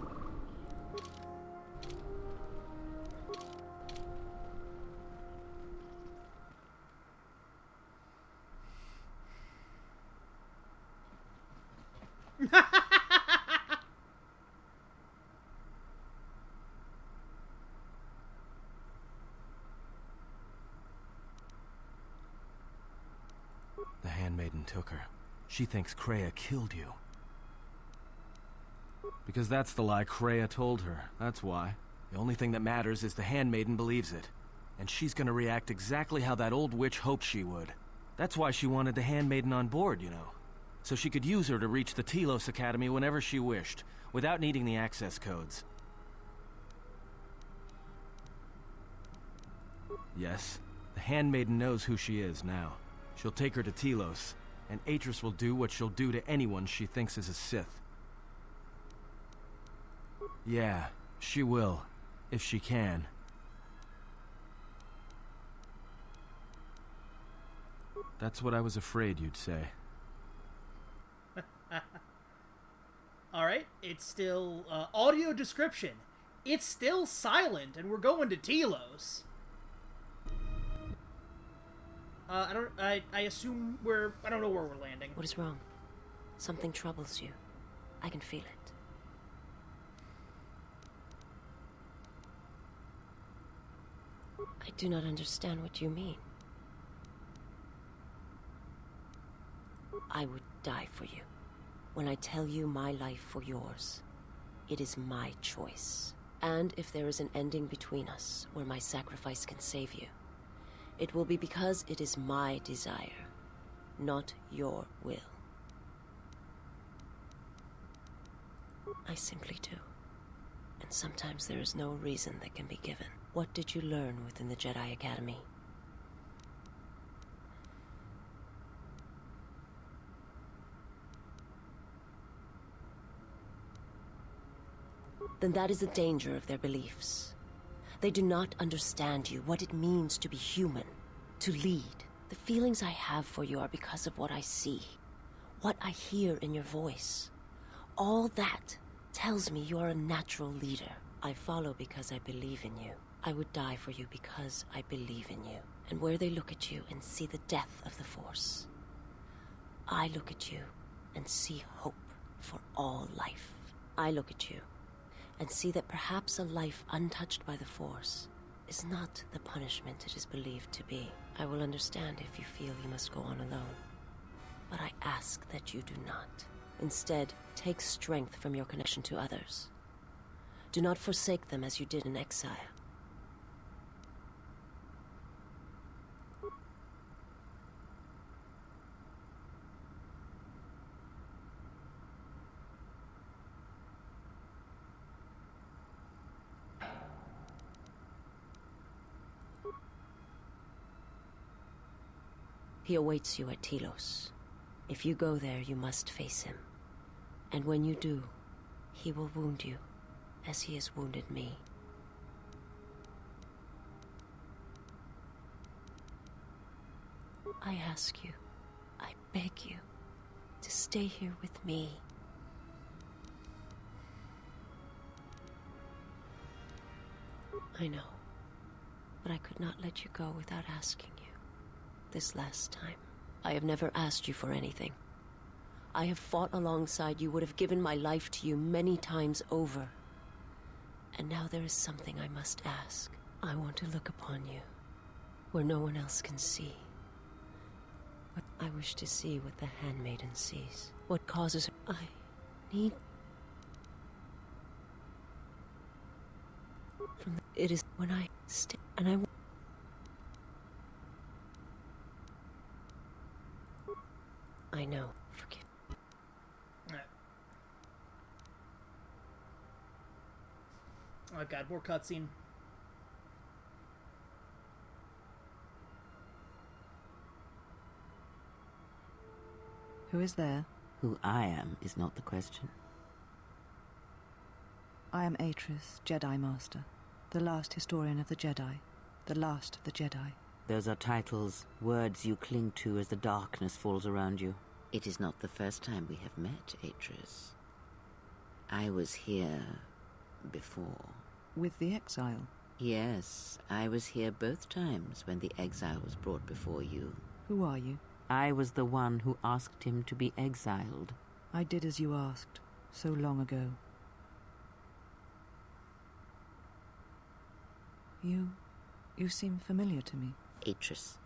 The Handmaiden took her. She thinks Kreia killed you. Because that's the lie Kreia told her, that's why. The only thing that matters is the Handmaiden believes it. And she's gonna react exactly how that old witch hoped she would. That's why she wanted the Handmaiden on board, you know. So she could use her to reach the Telos Academy whenever she wished, without needing the access codes. Yes, the Handmaiden knows who she is now. She'll take her to Telos, and Atris will do what she'll do to anyone she thinks is a Sith. Yeah, she will, if she can. That's what I was afraid you'd say. Alright, it's still, audio description. It's still silent, and we're going to Telos. I assume I don't know where we're landing. What is wrong? Something troubles you. I can feel it. I do not understand what you mean. I would die for you. When I tell you my life for yours, it is my choice. And if there is an ending between us where my sacrifice can save you, it will be because it is my desire, not your will. I simply do. And sometimes there is no reason that can be given. What did you learn within the Jedi Academy? Then that is the danger of their beliefs. They do not understand you, what it means to be human, to lead. The feelings I have for you are because of what I see, what I hear in your voice. All that tells me you are a natural leader. I follow because I believe in you. I would die for you because I believe in you. And where they look at you and see the death of the Force, I look at you and see hope for all life. I look at you and see that perhaps a life untouched by the Force is not the punishment it is believed to be. I will understand if you feel you must go on alone, but I ask that you do not. Instead, take strength from your connection to others. Do not forsake them as you did in exile. He awaits you at Telos. If you go there, you must face him. And when you do, he will wound you, as he has wounded me. I ask you, I beg you, to stay here with me. I know, but I could not let you go without asking you. This last time, I have never asked you for anything. I have fought alongside you, would have given my life to you many times over. And now there is something I must ask. I want to look upon you, where no one else can see. I wish to see what the Handmaiden sees. What causes her. I need... From the... It is when I stay, and I... I know. Forgive. Oh god, more cutscene. Who is there? Who I am is not the question. I am Atris, Jedi Master, the last historian of the Jedi, the last of the Jedi. Those are titles, words you cling to as the darkness falls around you. It is not the first time we have met, Atris. I was here before. With the exile? Yes, I was here both times when the exile was brought before you. Who are you? I was the one who asked him to be exiled. I did as you asked, so long ago. You seem familiar to me. Atris,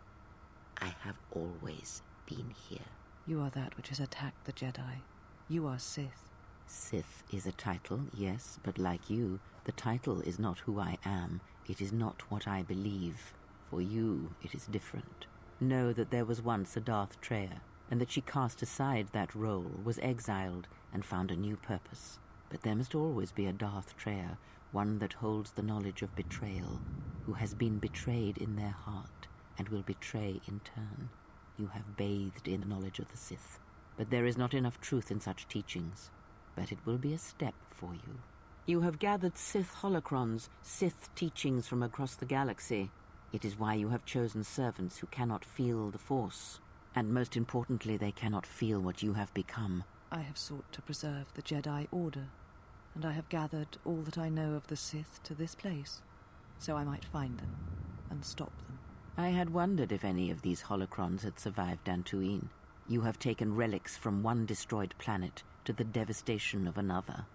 I have always been here. You are that which has attacked the Jedi. You are Sith. Sith is a title, yes, but like you, the title is not who I am. It is not what I believe. For you, it is different. Know that there was once a Darth Treya, and that she cast aside that role, was exiled, and found a new purpose. But there must always be a Darth Treya, one that holds the knowledge of betrayal, who has been betrayed in their heart, and will betray in turn. You have bathed in the knowledge of the Sith, but there is not enough truth in such teachings. But it will be a step for you. You have gathered Sith holocrons, Sith teachings from across the galaxy. It is why you have chosen servants who cannot feel the Force. And most importantly, they cannot feel what you have become. I have sought to preserve the Jedi Order, and I have gathered all that I know of the Sith to this place, so I might find them and stop them. I had wondered if any of these holocrons had survived Dantooine. You have taken relics from one destroyed planet to the devastation of another.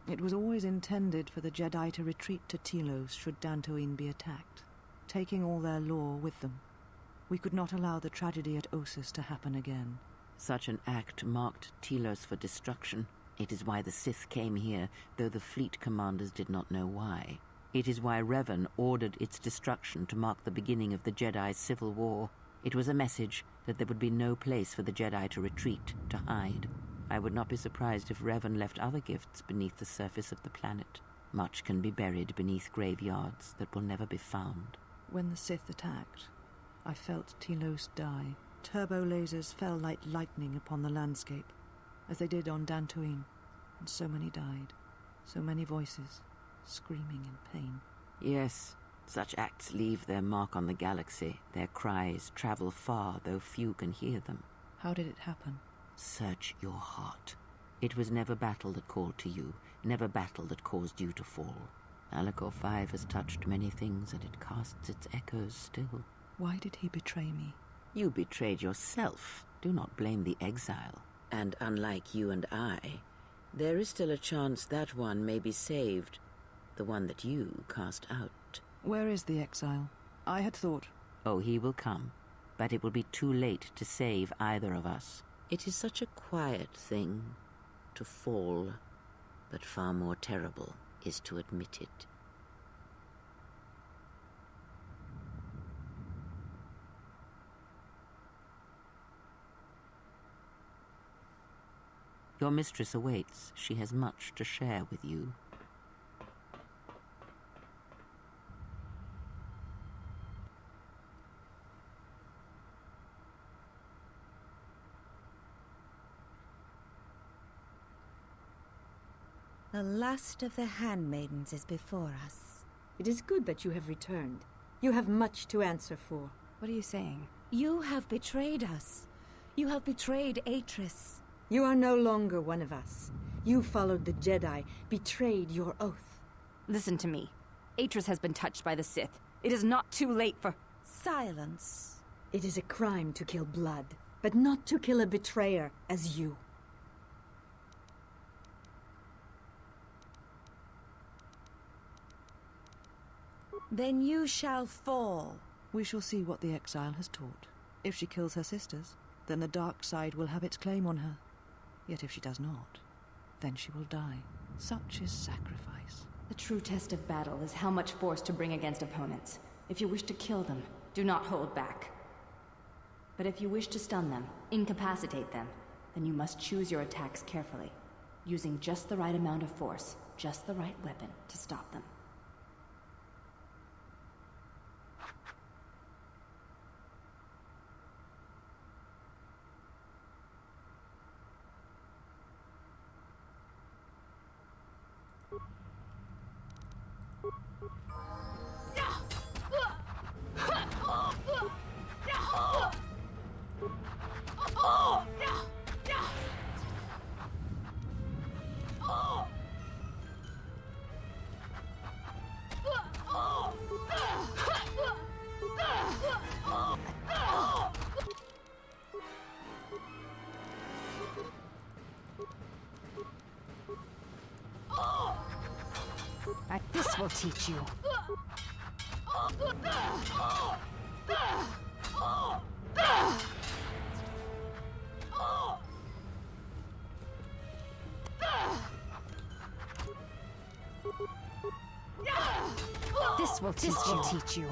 It was always intended for the Jedi to retreat to Telos should Dantooine be attacked, taking all their lore with them. We could not allow the tragedy at Ossus to happen again. Such an act marked Telos for destruction. It is why the Sith came here, though the fleet commanders did not know why. It is why Revan ordered its destruction to mark the beginning of the Jedi's civil war. It was a message that there would be no place for the Jedi to retreat, to hide. I would not be surprised if Revan left other gifts beneath the surface of the planet. Much can be buried beneath graveyards that will never be found. When the Sith attacked, I felt Telos die. Turbo lasers fell like lightning upon the landscape, as they did on Dantooine, and so many died. So many voices, screaming in pain. Yes, such acts leave their mark on the galaxy. Their cries travel far, though few can hear them. How did it happen? Search your heart. It was never battle that called to you, never battle that caused you to fall. Malachor 5 has touched many things, and it casts its echoes still. Why did he betray me? You betrayed yourself. Do not blame the exile. And unlike you and I, there is still a chance that one may be saved. The one that you cast out. Where is the exile? I had thought... Oh, he will come. But it will be too late to save either of us. It is such a quiet thing to fall, but far more terrible is to admit it. Your mistress awaits. She has much to share with you. The last of the handmaidens is before us. It is good that you have returned. You have much to answer for. What are you saying? You have betrayed us. You have betrayed Atris. You are no longer one of us. You followed the Jedi, betrayed your oath. Listen to me. Atris has been touched by the Sith. It is not too late for... Silence. It is a crime to kill blood, but not to kill a betrayer as you. Then you shall fall. We shall see what the exile has taught. If she kills her sisters, then the dark side will have its claim on her. Yet if she does not, then she will die. Such is sacrifice. The true test of battle is how much force to bring against opponents. If you wish to kill them, do not hold back. But if you wish to stun them, incapacitate them, then you must choose your attacks carefully, using just the right amount of force, just the right weapon to stop them. This will teach you. This will teach you.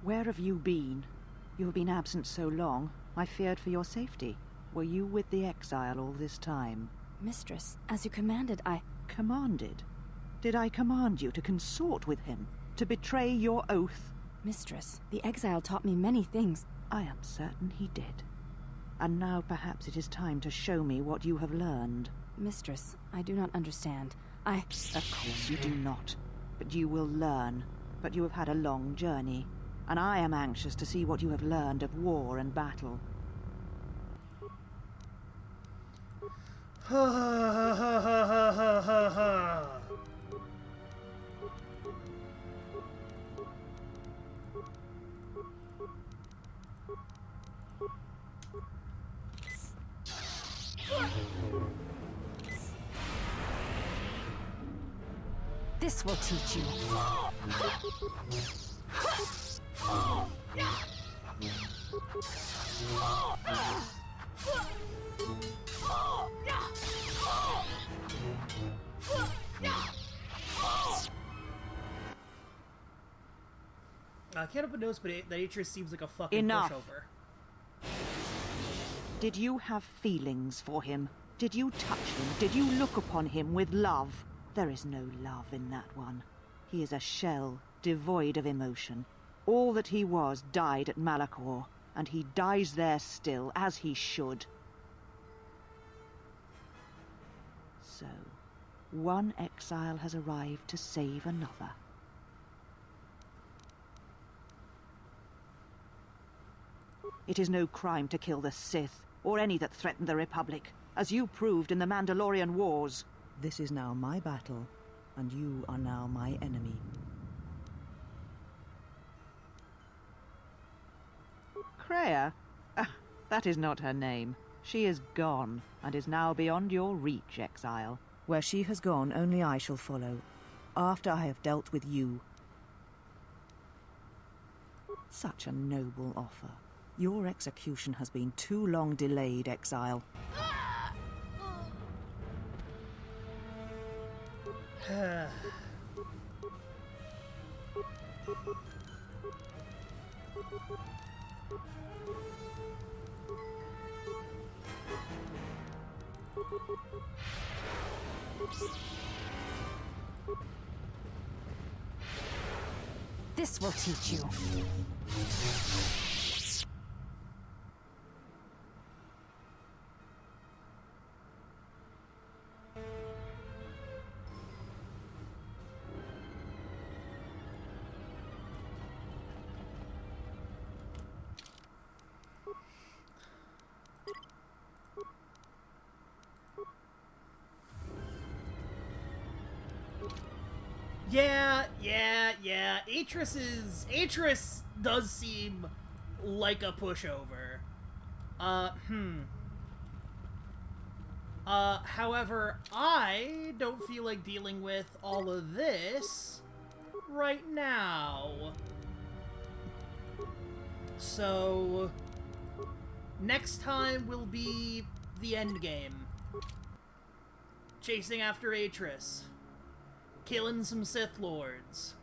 Where have you been? You have been absent so long, I feared for your safety. Were you with the exile all this time? Mistress, as you commanded, I... Commanded? Did I command you to consort with him? To betray your oath? Mistress, the exile taught me many things. I am certain he did. And now perhaps it is time to show me what you have learned. Mistress, I do not understand. Of course you do not. But you will learn. But you have had a long journey. And I am anxious to see what you have learned of war and battle. This will teach you. I can't help but notice, but that Atreus seems like a fucking Enough. pushover. Did you have feelings for him? Did you touch him? Did you look upon him with love? There is no love in that one. He is a shell, devoid of emotion. All that he was died at Malachor, and he dies there still, as he should. So, one exile has arrived to save another. It is no crime to kill the Sith, or any that threaten the Republic, as you proved in the Mandalorian Wars. This is now my battle, and you are now my enemy. Kreia? That is not her name. She is gone, and is now beyond your reach, exile. Where she has gone, only I shall follow, after I have dealt with you. Such a noble offer. Your execution has been too long delayed, exile. This will teach you. Yeah. Atris does seem like a pushover. However, I don't feel like dealing with all of this right now. So, next time will be the end game. Chasing after Atris. Killing some Sith Lords.